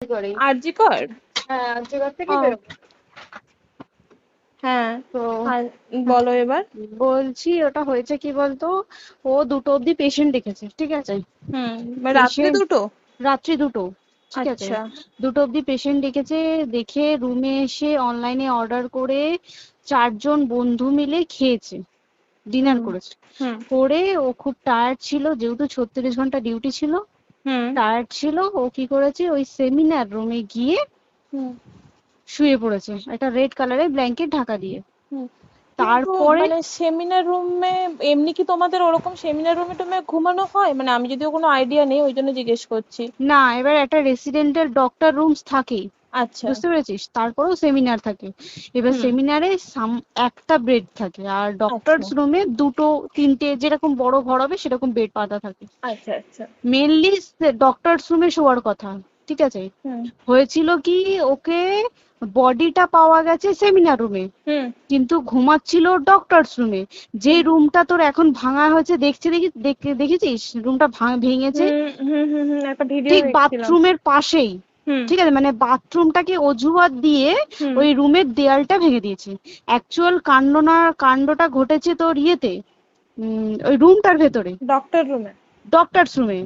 করেই। আরজি কর। হ্যাঁ, আর্যগর থেকে ও বেরোবো। হ্যাঁ। তো আর বলো এবার। বলছি ওটা হয়েছে কি বলতো, ও 2টো অব্দি পেশেন্ট দেখেছে, ঠিক আছে। রাত্রে পেশেন্ট দুটো? রাত্রি 2টো, ঠিক আছে। আচ্ছা। 2টো অব্দি পেশেন্ট ডেকেছে, দেখে রুমে এসে অনলাইনে অর্ডার করে 4জন বন্ধু মিলে খেয়েছে, ডিনার হুম করেছে। হুম করে ও খুব টায়ার্ড ছিল, যেহেতু 36 ঘন্টা ডিউটি ছিল, হুম টায়ার্ড ছিল। ও কি করেছে, ওই সেমিনার রুমে গিয়ে হুম শুয়ে পড়েছে একটা রেড কালারের ব্ল্যাঙ্কেট ঢাকা দিয়ে। হুম কিন্তু তারপরে মানে সেমিনার রুমে এমনি কি তোমাদের ওরকম সেমিনার রুমে টুমে ঘুমানো হয়? মানে আমি যদিও কোনো আইডিয়া নেই, ওই জন্য জিজ্ঞেস করছি। না, এবার একটা রেসিডেন্টাল ডক্টর রুমস থাকেই, আচ্ছা। বুঝতে পেরেছিস, তারপরেও সেমিনার থাকে। এবার হুম। সেমিনারে একটা বেড থাকে, আর আচ্ছা ডক্টরস রুমে 2টো 3টে, যেরকম বড় ঘর হবে সেরকম বেড পাতা থাকে। আচ্ছা আচ্ছা। মেনলি ডক্টরস রুমে শোয়ার কথা, ঠিক আছে। হুম হয়েছিল কি, ওকে বডিটা পাওয়া গেছে সেমিনার রুমে, হুম কিন্তু ঘুমাচ্ছিল ডক্টরস রুমে। যে হুম রুমটা তোর এখন ভাঙা হয়েছে, দেখেছিস রুমটা ভেঙেছে, একটা ভিডিও ঠিক দেখছিলাম। বাথরুমের পাশেই, হুম ঠিক আছে। মানে বাথরুমটাকে অজুহাত দিয়ে হুম ওই রুমের দেয়ালটা ভেঙে দিয়েছে। অ্যাকচুয়াল কাণ্ডটা ঘটেছে তোর ইয়েতে, ওই রুমটার ভেতরে, ডক্টর রুমে? ডক্টরস রুমে।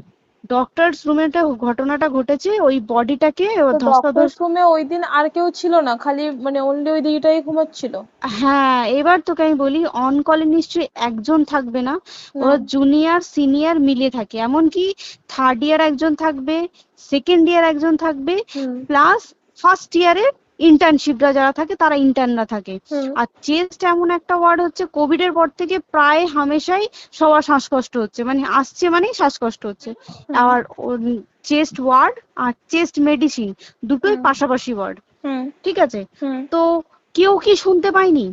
ডক্টরস রুমেটা ঘটনাটা ঘটেছে, ওই বডিটাকে তো ডক্টর ধস্তাধস্তি। রুমে ওই দিন আর কেউ ছিল না, খালি মানে অনলি ওই দিদিটাই ঘুমাচ্ছিল? হ্যাঁ, এবার তোকে আমি বলি, অন কলে নিশ্চয়ই একজন থাকবে না, না। ওরা জুনিয়র সিনিয়র মিলিয়ে থাকে। এমনকি থার্ড ইয়ার একজন থাকবে, সেকেন্ড ইয়ার একজন থাকবে, হুম প্লাস ফার্স্ট ইয়ারের ইন্টার্নশিপরা যারা থাকে তারা ইন্টার্নরা থাকে। হুম আর চেস্ট এমন একটা ওয়ার্ড হচ্ছে, কোভিড এর পর থেকে প্রায় হামেশাই সবার শ্বাসকষ্ট হচ্ছে, মানে আসছে মানেই শ্বাসকষ্ট হচ্ছে। হুম আর চেস্ট ওয়ার্ড আর চেস্ট মেডিসিন দুটোই হুম পাশাপাশি ওয়ার্ড, হুম ঠিক আছে। হুম তো কেউ কি শুনতে পায়নি?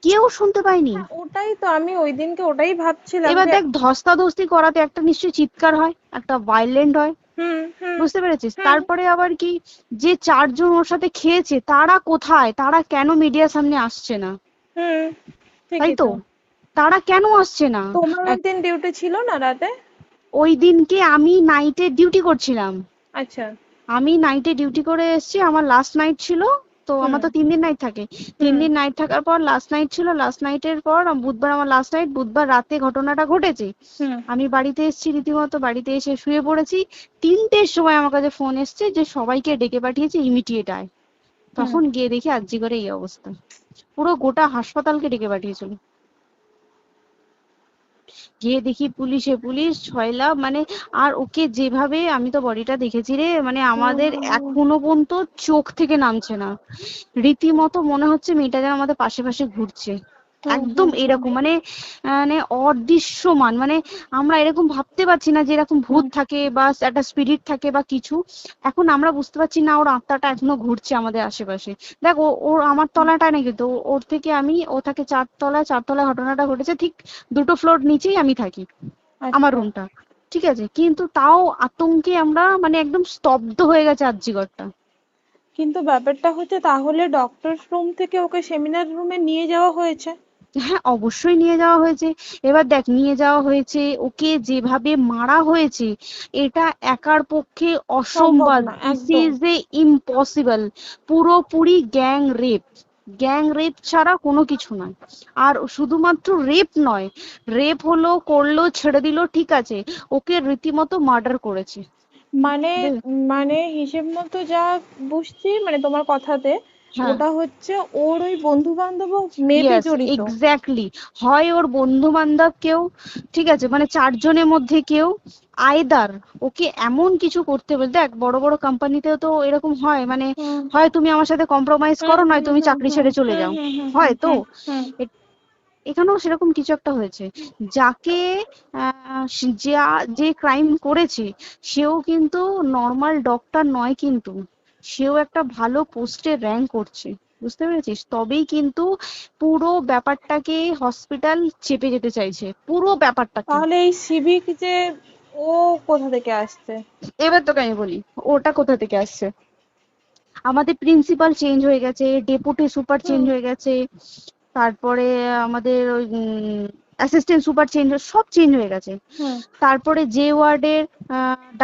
কেউ শুনতে পায়নি। হ্যাঁ, ওটাই তো আমি ওই দিনকে ওটাই ভাবছিলাম এবার যে। দেখ, ধস্তাধস্তি করাতে একটা নিশ্চয়ই চিৎকার হয়, একটা ভাইলেন্ট হয়, হুম হুম বুঝতে পেরেছিস। হুম তারপরে আবার কি, যে 4জন ওর সাথে খেয়েছে তারা কোথায়, তারা কেন মিডিয়ার সামনে আসছে না? হুম তাই ঠিকই তো, তো। তারা কেন আসছে না? তোমার ওই এক- দিন ডিউটি ছিল না রাতে? ওই দিনকে আমি নাইটে ডিউটি করছিলাম। আচ্ছা। আমি নাইটে ডিউটি করে এসেছি, আমার লাস্ট নাইট ছিল। তো হুম আমার তো 3 দিন নাইট থাকে, তিন হুম দিন নাইট থাকার পর লাস্ট নাইট ছিল। লাস্ট নাইটের পর বুধবার আমার লাস্ট নাইট, বুধবার রাতে ঘটনাটা ঘটেছে। হুম আমি বাড়িতে এসেছি, রীতিমতো বাড়িতে এসে শুয়ে পড়েছি। 3টের সময় আমার কাছে ফোন এসছে যে সবাইকে ডেকে পাঠিয়েছে, ইমিডিয়েট আয়। হুম। তখন গিয়ে দেখি আরজি করে এই অবস্থা, পুরো গোটা হাসপাতালকে ডেকে পাঠিয়েছিল। গিয়ে দেখি পুলিশ ছয়লা, মানে। আর ওকে যেভাবে, আমি তো বডিটা দেখেছি রে, মানে আমাদের হুম এখনো পর্যন্ত চোখ থেকে নামছে না। রীতিমতো মনে হচ্ছে মেয়েটা যেন আমাদের পাশে পাশে ঘুরছে, হুম একদম হুম হুম এরকম, মানে মানে অদৃশ্যমান, মানে আমরা এরকম ভাবতে পারছি না যে এরকম ভূত হুম থাকে বা একটা স্পিরিট থাকে বা কিছু। এখন আমরা বুঝতে পারছি না, ওর আত্মাটা এখনো ঘুরছে আমাদের আশেপাশে। দেখ, ওর আমার তলাটায় না, কিন্তু ওর থেকে ও থাকে 4তলায়, 4তলায় ঘটনাটা ঘটেছে, ঠিক 2টো ফ্লোর নিচেই আমি থাকি, আমার আচ্ছা। রুমটা, ঠিক আছে। কিন্তু তাও আতঙ্কে আমরা মানে একদম স্তব্ধ হয়ে গেছে আরজিকরটা। কিন্তু ব্যাপারটা হচ্ছে, তাহলে ডক্টর রুম থেকে ওকে সেমিনার রুমে নিয়ে যাওয়া হয়েছে? হ্যাঁ, অবশ্যই নিয়ে যাওয়া হয়েছে। এবার দেখ, নিয়ে যাওয়া হয়েছে, ওকে যেভাবে মারা হয়েছে, এটা একার পক্ষে সম্ভব অসম্ভব, না দিস একদম। Is a impossible. পুরোপুরি গ্যাং রেপ ছাড়া কোনো কিছু নয়। আর শুধুমাত্র রেপ নয়, রেপ হলো, করলো, ছেড়ে দিল, ঠিক আছে, ওকে রীতিমতো মার্ডার করেছে। মানে বুঝ- মানে হিসেব মতো যা বুঝছি মানে তোমার কথাতে, হ্যাঁ, ওটা হচ্ছে ওর ওই বন্ধু বান্ধব মেবি ইয়েস, জড়িত। এক্স্যাক্টলি। হয় ওর বন্ধু বান্ধব কেউ, ঠিক আছে, মানে 4জনের মধ্যে কেউ, আইদার ওকে এমন কিছু করতে বলতে। দেখ, বড় বড় কোম্পানিতেও তো এরকম হয়, মানে হুম হয় তুমি আমার সাথে কম্প্রোমাইজ হুম করো, নয় হুম তুমি হুম চাকরি হুম ছেড়ে চলে হুম যাও, হুম হুম হুম হয় তো। হুম হুম। এ- এখানেও সেরকম কিছু একটা হয়েছে। যাকে যে ক্রাইম করেছে, সেও কিন্তু নর্মাল ডক্টর নয়, কিন্তু সেও একটা ভালো পোস্টে র্যাঙ্ক করছে, বুঝতে পেরেছিস। তবেই কিন্তু পুরো ব্যাপারটাকে হসপিটাল চেপে যেতে চাইছে, পুরো ব্যাপারটাকে। তাহলে এই সিভিক যে, ও কোথা থেকে আসছে? এবার তোকে আমি বলি, ওটা কোথা থেকে আসছে। আমাদের প্রিন্সিপাল চেঞ্জ হয়ে গেছে, ডেপুটি সুপার হুম চেঞ্জ হয়ে গেছে, তারপরে আমাদের ওই অ্যাসিস্ট্যান্ট সুপার চেঞ্জ, সব চেঞ্জ হয়ে গেছে। হুম তারপরে যে ওয়ার্ডের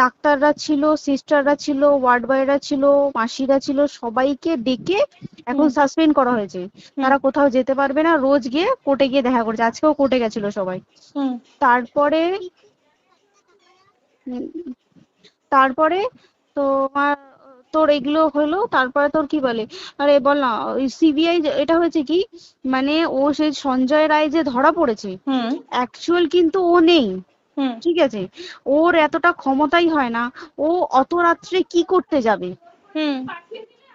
ডাক্তাররা ছিল, সিস্টাররা ছিল, ওয়ার্ড বয়রা ছিল, মাসিরা ছিল, সবাইকে ডেকে এখন হুম সাসপেন্ড করা হয়েছে। হুম তারা কোথাও যেতে পারবে না, রোজ গিয়ে কোর্টে গিয়ে দেখা করছে, আজকেও কোর্টে গেছিল সবাই। হুম তারপরে উম, তারপরে তোমার তোর এগুলো হলো, তারপরে তোর কি বলে, আরে বল না, ওই সিবিআই এটা হয়েছে কি, মানে ও সেই সঞ্জয় রায় যে ধরা পড়েছে, হুম অ্যাকচুয়াল কিন্তু ও নেই, হুম ঠিক আছে, ওর এতটা ক্ষমতাই হয় না। ও অত রাত্রে কি করতে যাবে, হুম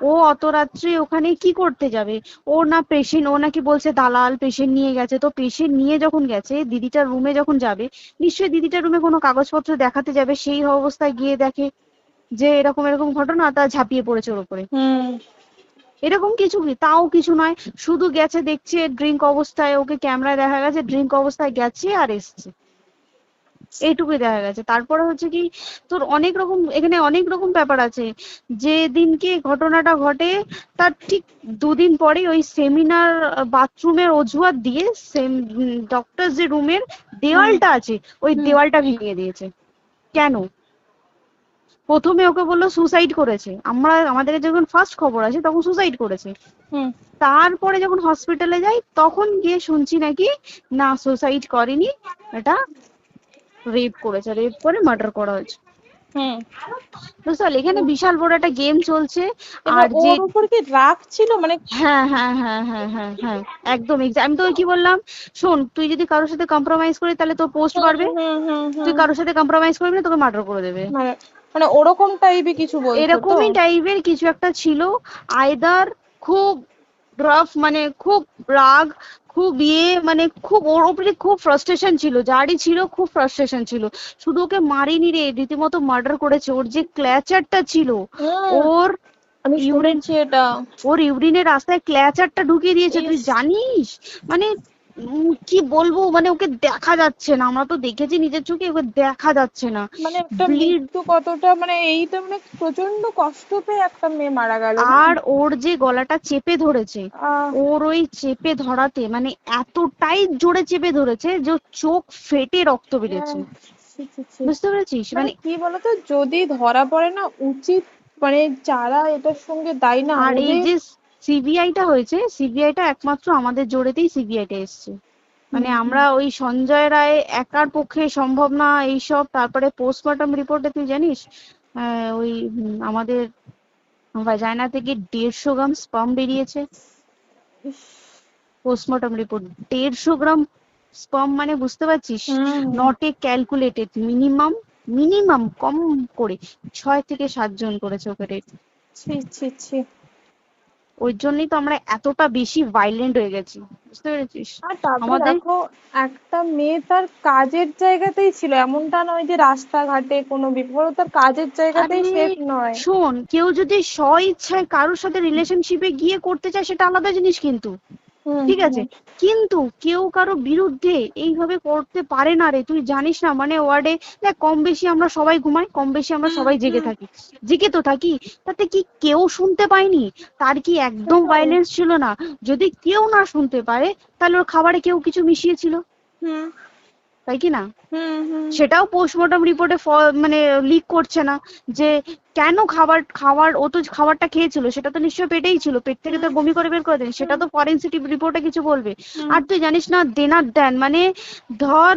ও অত রাত্রে ওখানে কি করতে যাবে? ও না পেশেন্ট, ও নাকি বলছে দালাল পেশেন্ট নিয়ে গেছে, তো পেশেন্ট নিয়ে যখন গেছে দিদিটার রুমে যখন যাবে, নিশ্চয়ই দিদিটার রুমে কোনো কাগজপত্র দেখাতে যাবে, সেই অবস্থায় গিয়ে দেখে যে এরকম এরকম ঘটনা, তা ঝাঁপিয়ে পড়েছে ওর উপরে। হুম এরকম কিছু কি, তাও কিছু নয়, শুধু গেছে দেখছে ড্রিঙ্ক অবস্থায়, ওকে ক্যামেরায় দেখা গেছে ড্রিঙ্ক অবস্থায় গেছে আর এসছে, এইটুকুই দেখা গেছে। তারপরে হচ্ছে কি, তোর অনেক রকম, এখানে অনেক রকম ব্যাপার আছে। যে দিনকে ঘটনাটা ঘটে তার ঠিক দুদিন পরে ওই সেমিনার বাথরুমের অজুহাত দিয়ে ডক্টর যে রুমের হুম দেওয়ালটা আছে ওই হুম দেওয়ালটা ভেঙে দিয়েছে। কেন? প্রথমে ওকে বললো সুসাইড করেছে, আমাদের যখন ফার্স্ট খবর আছে তখন সুসাইড করেছে। হুম তারপরে যখন হসপিটালে যাই তখন গিয়ে শুনছি নাকি না সুসাইড করেনি, এটা রেপ করেছে, রেপ করে মার্ডার করা হয়েছে। হুম বুঝতে পারলি, এখানে বিশাল বড় একটা গেম চলছে। এবার আর যে ওর উপর কি রাগ ছিল মানে? হ্যাঁ হ্যাঁ হ্যাঁ হ্যাঁ হ্যাঁ হ্যাঁ, একদম আমি তো কি বললাম, শোন, তুই যদি কারোর সাথে কম্প্রোমাইজ করিস তাহলে তোর পোস্ট হুম বাড়বে, হুম হুম তুই হুম কারোর সাথে কম্প্রোমাইজ করবি না তোকে মার্ডার করে দেবে। মানে মানে ওরকম টাইপই কিছু বলছো তো? এরকমই টাইপের কিছু একটা ছিল। আইদার খুব রাফ, মানে খুব রাগ, খুব মানে খুব ওর উপরে খুব ফ্রাস্ট্রেশন ছিল, যারই ছিল খুব ফ্রাস্ট্রেশন ছিল। শুধু ওকে মারিনি রে, রীতিমতো মার্ডার করেছে। ওর যে ক্ল্যাচারটা ছিল, হুম ওর আমি ইউরিন, শুনেছি এটা। ওর ইউরিনের রাস্তায় ক্ল্যাচারটা ঢুকিয়ে দিয়েছে, তুই ইস, জানিস? মানে কি বলবো, মানে ওকে দেখা যাচ্ছে না, আমরা তো দেখেছি নিজের চোখে, ওকে দেখা যাচ্ছে না, মানে একটা ব্লিড। মৃত্যু কতটা, মানে এইটা মানে প্রচন্ড কষ্ট পেয়ে একটা মেয়ে মারা গেল না? আর ওর যে গলাটা চেপে ধরেছে, আহ ওর ওই চেপে ধরাতে মানে এতটাই জোরে চেপে ধরেছে যে ওর চোখ ফেটে রক্ত বেরিয়েছে। আহ, ছি, ছি, ছি। বুঝতে পেরেছিস? মানে মানে কি বলতো, যদি ধরা পড়ে না উচিত, মানে যারা এটার সঙ্গে দায়ী না আর এই ওদের। যে সিবিআইটা হয়েছে, সিবিআইটা একমাত্র আমাদের জোরেতেই সিবিআইটা এসছে। মানে হুম হুম আমরা ওই সঞ্জয় রায় একার পক্ষে সম্ভব না এইসব। তারপরে পোস্টমর্টম রিপোর্টে তুই জানিস ওই আমাদের ভাজাইনা থেকে 150 গ্রাম স্পার্ম বেরিয়েছে। ইস, পোস্টমর্টম রিপোর্ট 150 গ্রাম স্পার্ম, মানে বুঝতে পারছিস? Hmm not a calculated, minimum, minimum কম করে 6 থেকে 7 জন করেছে ওকে রেট। ছি ছি ছি। ওই জন্যই তো আমরা এতটা বেশি ভাইলেন্ট হয়ে গেছি, বুঝতে পেরেছিস? আর তারপর আমাদের দেখো, একটা মেয়ে তার কাজের জায়গাতেই ছিল, এমনটা নয় যে রাস্তাঘাটে কোনো বিপদ, ও তার কাজের আরে জায়গাতেই সেফ নয়। শোন, কেউ যদি স্ব ইচ্ছায় কারোর সাথে রিলেশনশিপে গিয়ে করতে চায় সেটা আলাদা জিনিস, কিন্তু হুম ঠিক আছে, হুম কিন্তু কেউ কারো বিরুদ্ধে এইভাবে করতে পারে না রে। তুই জানিস না, মানে ওয়ার্ডে দেখ, কম বেশি আমরা সবাই ঘুমাই, কম বেশি আমরা হুম সবাই জেগে হুম থাকি, জেগে তো থাকি, তাতে কি কেউ শুনতে পায়নি? তার কি একদম সেটাই। ভাইলেন্স ছিল না? যদি কেউ না শুনতে পারে তাহলে ওর খাবারে কেউ কিছু মিশিয়েছিল, হুম তাই কি না? হুম হুম সেটাও পোস্টমর্টম রিপোর্টে মানে লিক করছে না যে কেন খাবার খাবার ও তো খাবারটা খেয়েছিল, সেটা তো নিশ্চয়ই পেটেই ছিল, পেট থেকে তো হুম বমি করে বের করে দেন, সেটা হুম তো ফরেনসিক রিপোর্টে কিছু বলবে। হুম আর তুই জানিস না, দেনার দেন, মানে ধর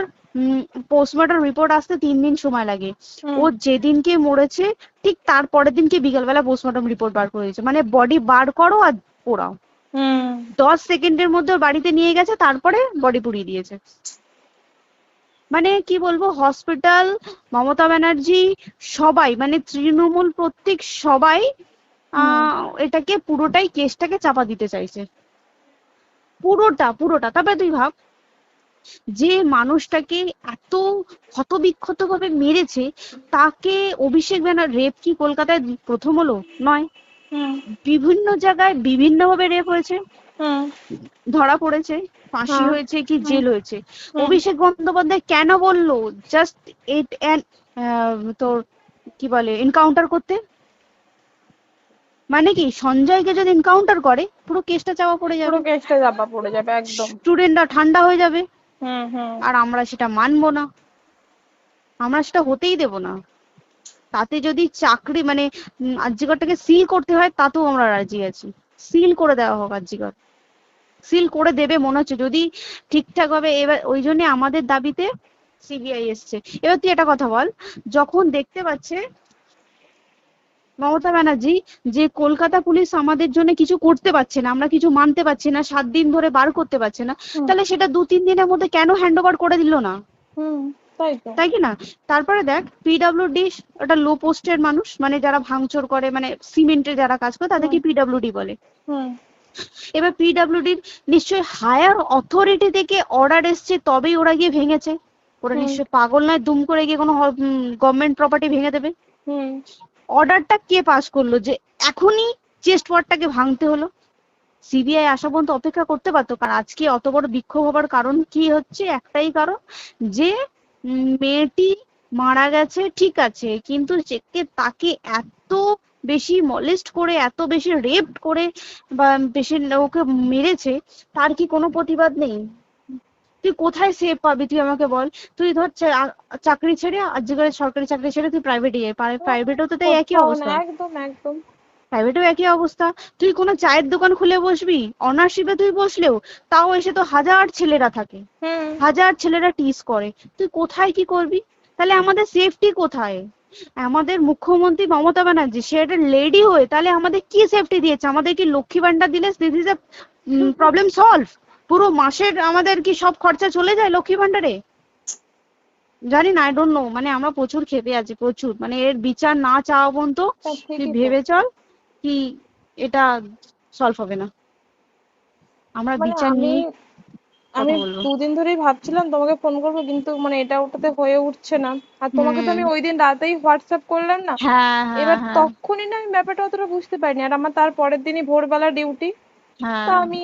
পোস্টমর্টম রিপোর্ট আসতে 3 দিন সময় লাগে। হুম ও যেদিনকে মরেছে ঠিক তার পরের দিনকে বিকালবেলা পোস্টমর্টম রিপোর্ট বার করে দিয়েছে, মানে বডি বার করো আর পোড়াও, হুম 10 সেকেন্ডের মধ্যে ওর বাড়িতে নিয়ে গেছে, তারপরে বডি পুড়িয়ে দিয়েছে। মানে কি বলবো, হসপিটাল, মমতা ব্যানার্জি, সবাই, মানে তৃণমূল প্রত্যেক সবাই হুম এটাকে পুরোটাই কেসটাকে চাপা দিতে চাইছে, পুরোটা পুরোটা। তবে তুই ভাব, যে মানুষটাকে এত ক্ষতবিক্ষত ভাবে মেরেছে, তাকে অভিষেক ব্যানার, রেপ কি কলকাতায় প্রথম হলো? নয়, হুম বিভিন্ন জায়গায় বিভিন্ন ভাবে রেপ হয়েছে, হুম ধরা পড়েছে, ফাঁসি হ্যাঁ হয়েছে কি হুম জেল হয়েছে। হুম অভিষেক বন্দ্যোপাধ্যায় কেন বললো জাস্ট ইট অ্যান তোর কি বলে এনকাউন্টার করতে? মানে কি, সঞ্জয়কে যদি এনকাউন্টার করে পুরো কেসটা চাপা পড়ে পুরো যাবে, কেসটা চাপা পড়ে যাবে একদম। স্টুডেন্টরা ঠান্ডা হয়ে যাবে। হুম হুম আর আমরা সেটা মানবো না, আমরা সেটা হতেই দেব না। তাতে যদি চাকরি মানে আরজিকরটাকে সিল করতে হয় তাতেও আমরা রাজি আছি, সিল করে দেওয়া হোক আরজিকর, সিল করে দেবে মনে হচ্ছে যদি ঠিকঠাক ভাবে। এবার ওই জন্য আমাদের দাবিতে সিবিআই এসছে। এবার তুই একটা কথা বল, যখন দেখতে পাচ্ছে মমতা ব্যানার্জি যে কলকাতা পুলিশ আমাদের জন্য কিছু করতে পারছে না, আমরা কিছু মানতে পারছি না, 7 দিন ধরে বার করতে পারছে না, হুম তাহলে সেটা 2-3 দিনের মধ্যে কেন হ্যান্ড ওভার করে দিল না? হুম তাই তো। তাই কি না? তারপরে দেখ পিডব্লিউডি ওটা লো পোস্টের মানুষ, মানে যারা ভাঙচুর করে, মানে সিমেন্টের যারা কাজ করে হুম তাদেরকে পিডব্লিউডি বলে। হুম এবার পিডব্লিউডির নিশ্চয়ই হায়ার অথরিটি থেকে অর্ডার এসছে তবেই ওরা গিয়ে ভেঙেছে। ওরা হুম নিশ্চয়ই পাগল নয় দুম করে গিয়ে কোনো গভর্নমেন্ট প্রপার্টি ভেঙে দেবে। হুম অর্ডারটা কে পাস করলো যে এখনই চেস্ট ওয়ার্ডটাকে ভাঙতে হলো? সিবিআই আসা পর্যন্ত অপেক্ষা করতে পারতো। কারণ আজকে অত বড় বিক্ষোভ হবার কারণ কি হচ্ছে, একটাই কারণ, যে মেয়েটি মারা গেছে ঠিক আছে, কিন্তু তাকে এত বেশি মলেস্ট করে, এত বেশি রেপ করে বা বেশি ওকে মেরেছে, তার কি কোনো প্রতিবাদ নেই? তুই কোথায় সেভ পাবি তুই আমাকে বল? তুই ধর চাকরি ছেড়ে, আজকের সরকারি চাকরি ছেড়ে তুই প্রাইভেটে যাই, প্রাইভেটেও তো তাই একই কোথাও না, অবস্থা, একদম একদম। প্রাইভেটেও একই অবস্থা। তুই কোনো চায়ের দোকান খুলে বসবি, অনার্সশিপে তুই বসলেও তাও এসে তো হাজার ছেলেরা থাকে, হুম হাজার ছেলেরা টিজ করে, তুই কোথায় কি করবি? তাহলে আমাদের সেফটি কোথায়? আমাদের মুখ্যমন্ত্রী মমতা ব্যানার্জি সে একটা লেডি হয়ে তাহলে আমাদের কি সেফটি দিয়েছে? আমাদের কি লক্ষ্মী ভান্ডার দিলে this is a problem solve? পুরো মাসের আমাদের কি সব খরচা চলে যায় লক্ষ্মী ভান্ডারে? জানি না, আই ডোন্ট নো, মানে আমরা প্রচুর ক্ষেপে আছি, প্রচুর, মানে এর বিচার না চাওয়া পর্যন্ত তা তুই ঠিকই তো। ভেবে চল কি এটা সলভ হবে না। আমরা মানে বিচার আমি নিয়েই আমি কথা বলবো। 2 দিন ধরেই ভাবছিলাম তোমাকে ফোন করবো, কিন্তু মানে এটা ওটাতে হয়ে উঠছে না। আর তোমাকে তো হুম। আমি ওই দিন রাতেই হোয়াটসঅ্যাপ করলাম না। হ্যাঁ হ্যাঁ এবার হ্যাঁ। তখনই না আমি ব্যাপারটা অতটা বুঝতে পারিনি, আর আমার তার পরের দিনই ভোরবেলা ডিউটি। তা হ্যাঁ, আমি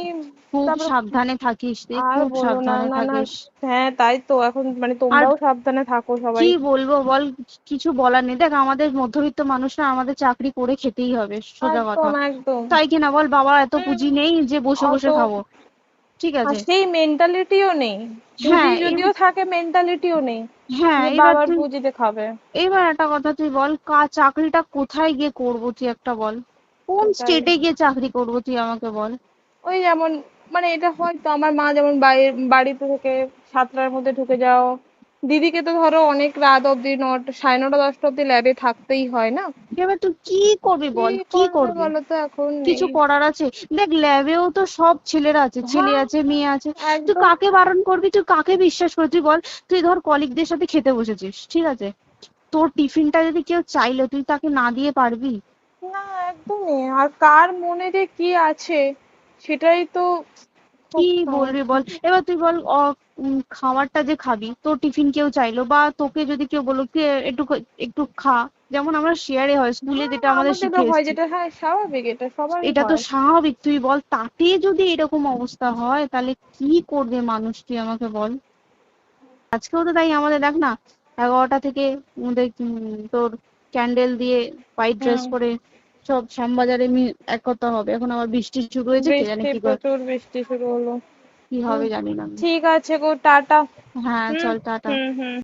খুব তারপরে সাবধানে থাকিস তুই, আর খুব বলো না, সাবধানে না না। থাকিস। হ্যাঁ তাই তো, এখন মানে আর তোমরাও সাবধানে থাকো সবাই। কি বলবো বল, কিছু বলার নেই। দেখ আমাদের মধ্যবিত্ত মানুষরা, আমাদের চাকরি করে খেতেই হবে, সোজা কথা। একদম একদম। তাই কিনা বল? বাবা এত হুম, পুঁজি নেই যে বসে অত বসে খাবো, ঠিক আর আছে? সেই মেন্টালিটিও নেই। পুঁজি হ্যাঁ যদিও থাকে, মেন্টালিটিও নেই হ্যাঁ যে এবার বাবার তুই, পুঁজিতে খাবে। এবার একটা কথা তুই বল, চাকরিটা কোথায় গিয়ে করবো তুই একটা বল? কোন সেটাই। স্টেটে গিয়ে চাকরি করবো তুই আমাকে বল? ওই যেমন, মানে এটা হয়তো আমার মা যেমন বাড়িতে থেকে 7টার মধ্যে ঢুকে যাও, দিদিকে তো ধরো অনেক রাত অব্দি 9টা, 9:30, 10টা অব্দি ল্যাবে থাকতেই হয় না। এবার তুই কি করবি কি বল, কি করবে করবি? বলো তো, এখন কিছু নেই। করার আছে? দেখ ল্যাবেও তো সব ছেলেরা আছে, ছেলে হ্যাঁ আছে মেয়ে আছে। তুই একদম। কাকে বারণ করবি, তুই কাকে বিশ্বাস করবি তুই বল? তুই ধর কলিগদের সাথে খেতে বসেছিস, ঠিক আছে, তোর টিফিনটা যদি কেউ চাইলো তুই তাকে না দিয়ে পারবি? না একদমই, আর কার মনে যে কি আছে সেটাই তো খুব কি বলবি সমস্যা। বল? এবার তুই বল খাবারটা যে খাবি, তোর টিফিন কেউ চাইলো বা তোকে যদি কেউ বললো কি একটু একটু খা, যেমন আমরা শেয়ারে হয় স্কুলে হ্যাঁ যেটা আমাদের আমাদেরও শিখে হয়, এসেছি, যেটা হ্যাঁ স্বাভাবিক, এটা সবারই এটা তো হয়। স্বাভাবিক। তুই বল তাতে যদি এরকম অবস্থা হয় তাহলে কি করবে মানুষ, তুই আমাকে বল? আজকেও তো তাই আমাদের দেখ না, 11টা থেকে আমাদের তোর ক্যান্ডেল দিয়ে হোয়াইট ড্রেস হুম। পরে সব শ্যামবাজারে একতা হবে। এখন আবার বৃষ্টি শুরু হয়েছে, কে জানে বৃষ্টি, কি প্রচুর বৃষ্টি শুরু হলো। কি হুম, হবে জানি না। ঠিক আছে গো, টাটা। হ্যাঁ হুম চল টাটা। হুম হুম।